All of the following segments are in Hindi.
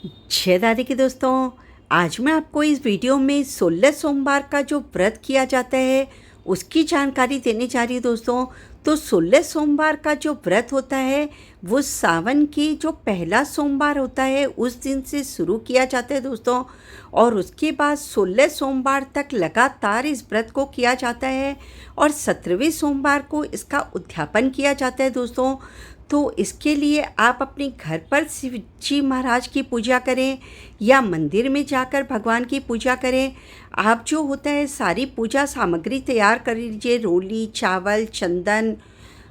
जय दादी के दोस्तों, आज मैं आपको इस वीडियो में 16 सोमवार का जो व्रत किया जाता है उसकी जानकारी देने जा रही हूँ दोस्तों। तो 16 सोमवार का जो व्रत होता है वो सावन की जो पहला सोमवार होता है उस दिन से शुरू किया जाता है दोस्तों, और उसके बाद 16 सोमवार तक लगातार इस व्रत को किया जाता है और 17वें सोमवार को इसका उद्यापन किया जाता है दोस्तों। तो इसके लिए आप अपने घर पर शिव जी महाराज की पूजा करें या मंदिर में जाकर भगवान की पूजा करें। आप जो होता है सारी पूजा सामग्री तैयार कर लीजिए, रोली, चावल, चंदन,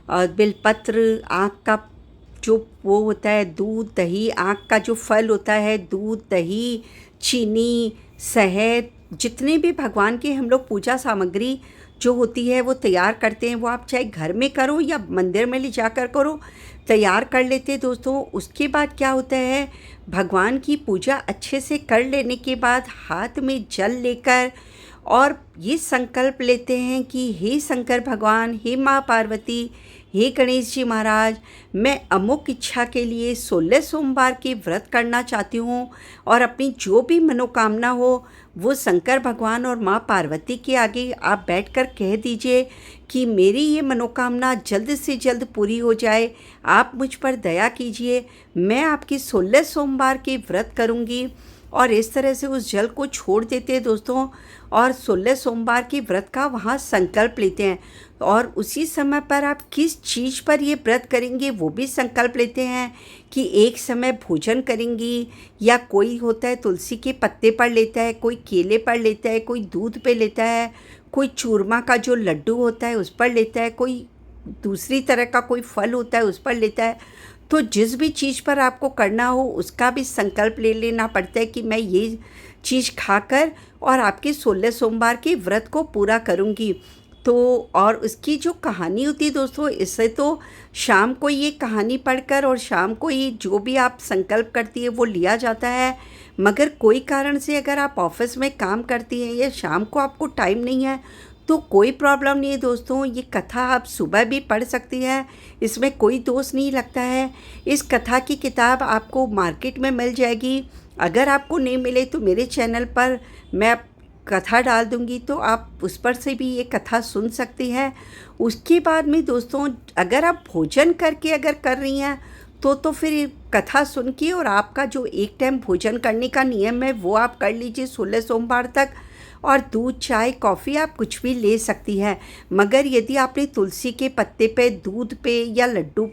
बिलपत्र, आँख का जो वो होता है दूध, दही, आँख का जो फल होता है दूध, दही, चीनी, शहद, जितने भी भगवान की हम लोग पूजा सामग्री जो होती है वो तैयार करते हैं, वो आप चाहे घर में करो या मंदिर में ले जाकर करो, तैयार कर लेते हैं दोस्तों। उसके बाद क्या होता है, भगवान की पूजा अच्छे से कर लेने के बाद हाथ में जल लेकर और ये संकल्प लेते हैं कि हे शंकर भगवान, हे माँ पार्वती, हे गणेश जी महाराज, मैं अमुक इच्छा के लिए 16 सोमवार की व्रत करना चाहती हूँ और अपनी जो भी मनोकामना हो वो शंकर भगवान और माँ पार्वती के आगे आप बैठकर कह दीजिए कि मेरी ये मनोकामना जल्द से जल्द पूरी हो जाए। आप मुझ पर दया कीजिए, मैं आपकी 16 सोमवार की व्रत करूँगी। और इस तरह से उस जल को छोड़ देते हैं दोस्तों और 16 सोमवार की व्रत का वहाँ संकल्प लेते हैं। और उसी समय पर आप किस चीज़ पर ये व्रत करेंगे वो भी संकल्प लेते हैं कि एक समय भोजन करेंगी, या कोई होता है तुलसी के पत्ते पर लेता है, कोई केले पर लेता है, कोई दूध पे लेता है, कोई चूरमा का जो लड्डू होता है उस पर लेता है, कोई दूसरी तरह का कोई फल होता है उस पर लेता है। तो जिस भी चीज़ पर आपको करना हो उसका भी संकल्प ले लेना पड़ता है कि मैं ये चीज़ खाकर और आपके 16 सोमवार के व्रत को पूरा करूँगी। तो और उसकी जो कहानी होती है दोस्तों, इससे तो शाम को ये कहानी पढ़कर और शाम को ही जो भी आप संकल्प करती है वो लिया जाता है। मगर कोई कारण से अगर आप ऑफिस में काम करती हैं या शाम को आपको टाइम नहीं है तो कोई प्रॉब्लम नहीं है दोस्तों, ये कथा आप सुबह भी पढ़ सकती हैं, इसमें कोई दोष नहीं लगता है। इस कथा की किताब आपको मार्केट में मिल जाएगी। अगर आपको नहीं मिले तो मेरे चैनल पर मैं कथा डाल दूंगी, तो आप उस पर से भी ये कथा सुन सकती हैं। उसके बाद में दोस्तों अगर आप भोजन करके अगर कर रही हैं तो फिर कथा सुन के और आपका जो एक टाइम भोजन करने का नियम है वो आप कर लीजिए 16 सोमवार तक। और दूध, चाय, कॉफ़ी आप कुछ भी ले सकती हैं। मगर यदि आपने तुलसी के पत्ते पे, दूध पे या लड्डू,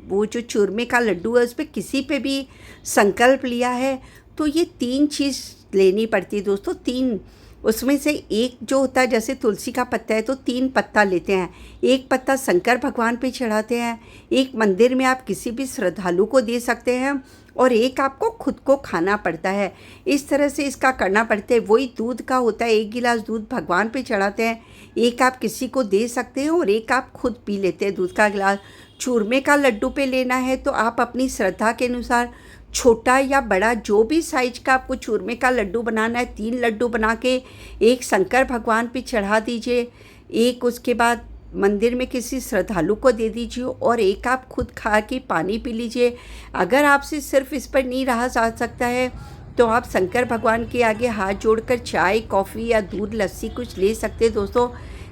वो जो चूरमे का लड्डू है उस पर किसी पे भी संकल्प लिया है तो ये 3 चीज़ लेनी पड़ती है दोस्तों। 3 उसमें से एक जो होता है, जैसे तुलसी का पत्ता है तो 3 पत्ता लेते हैं, एक पत्ता शंकर भगवान पे चढ़ाते हैं, एक मंदिर में आप किसी भी श्रद्धालु को दे सकते हैं और एक आपको खुद को खाना पड़ता है। इस तरह से इसका करना पड़ता है। वही दूध का होता है, 1 गिलास दूध भगवान पे चढ़ाते हैं, एक आप किसी को दे सकते हैं और एक आप खुद पी लेते हैं दूध का गिलास। चूरमे का लड्डू पे लेना है तो आप अपनी श्रद्धा के अनुसार छोटा या बड़ा जो भी साइज का आपको चूरमे का लड्डू बनाना है, 3 लड्डू बना के एक शंकर भगवान पे चढ़ा दीजिए, एक उसके बाद मंदिर में किसी श्रद्धालु को दे दीजिए और एक आप खुद खा के पानी पी लीजिए। अगर आपसे सिर्फ इस पर नहीं रहा जा सकता है तो आप शंकर भगवान के आगे हाथ जोड़कर चाय, कॉफ़ी या दूध, लस्सी कुछ ले सकते हैं दोस्तों,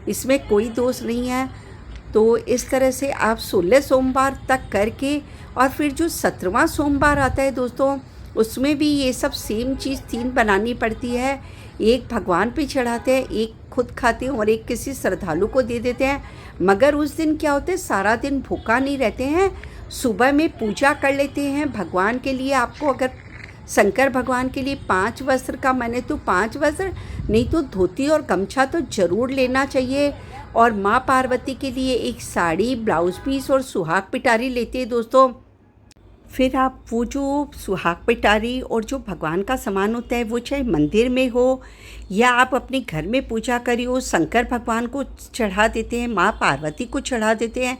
इसमें कोई दोष नहीं है। तो इस तरह से आप 16 सोमवार तक करके और फिर जो 17वां सोमवार आता है दोस्तों उसमें भी ये सब सेम चीज़ 3 बनानी पड़ती है। एक भगवान पे चढ़ाते हैं, एक खुद खाते हैं और एक किसी श्रद्धालु को दे देते हैं। मगर उस दिन क्या होता है, सारा दिन भूखा नहीं रहते हैं, सुबह में पूजा कर लेते हैं भगवान के लिए। आपको अगर शंकर भगवान के लिए 5 वस्त्र का मैंने तो 5 वस्त्र नहीं तो धोती और गमछा तो ज़रूर लेना चाहिए। और माँ पार्वती के लिए एक साड़ी, ब्लाउज़ पीस और सुहाग पिटारी लेते हैं दोस्तों। फिर आप वो जो सुहाग पिटारी और जो भगवान का सामान होता है वो चाहे मंदिर में हो या आप अपने घर में पूजा करी हो, शंकर भगवान को चढ़ा देते हैं, माँ पार्वती को चढ़ा देते हैं।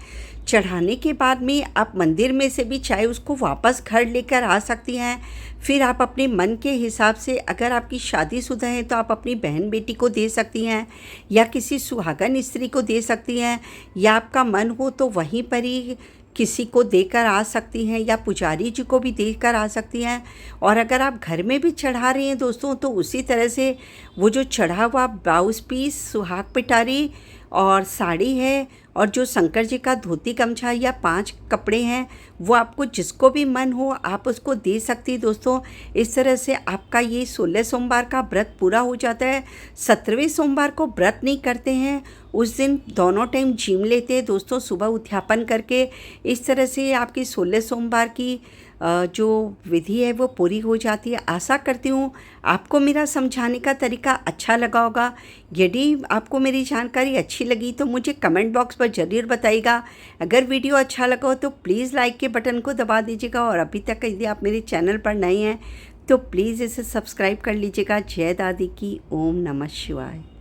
चढ़ाने के बाद में आप मंदिर में से भी चाहे उसको वापस घर लेकर आ सकती हैं। फिर आप अपने मन के हिसाब से, अगर आपकी शादीशुदा है तो आप अपनी बहन बेटी को दे सकती हैं या किसी सुहागन स्त्री को दे सकती हैं, या आपका मन हो तो वहीं पर ही किसी को देकर आ सकती हैं या पुजारी जी को भी देकर आ सकती हैं। और अगर आप घर में भी चढ़ा रही हैं दोस्तों, तो उसी तरह से वो जो चढ़ा हुआ ब्लाउज़ पीस, सुहाग पिटारी और साड़ी है और जो शंकर जी का धोती गमछा या 5 कपड़े हैं, वो आपको जिसको भी मन हो आप उसको दे सकती हैं दोस्तों। इस तरह से आपका ये 16 सोमवार का व्रत पूरा हो जाता है। 17वें सोमवार को व्रत नहीं करते हैं, उस दिन दोनों टाइम जिम लेते हैं दोस्तों, सुबह उत्थापन करके। इस तरह से आपकी 16 सोमवार की जो विधि है वो पूरी हो जाती है। आशा करती हूँ आपको मेरा समझाने का तरीका अच्छा लगा होगा। यदि आपको मेरी जानकारी अच्छी लगी तो मुझे कमेंट बॉक्स पर ज़रूर बताइएगा। अगर वीडियो अच्छा लगा हो तो प्लीज़ लाइक के बटन को दबा दीजिएगा, और अभी तक यदि आप मेरे चैनल पर नए हैं तो प्लीज़ इसे सब्सक्राइब कर लीजिएगा। जय दादी की। ओम नमः शिवाय।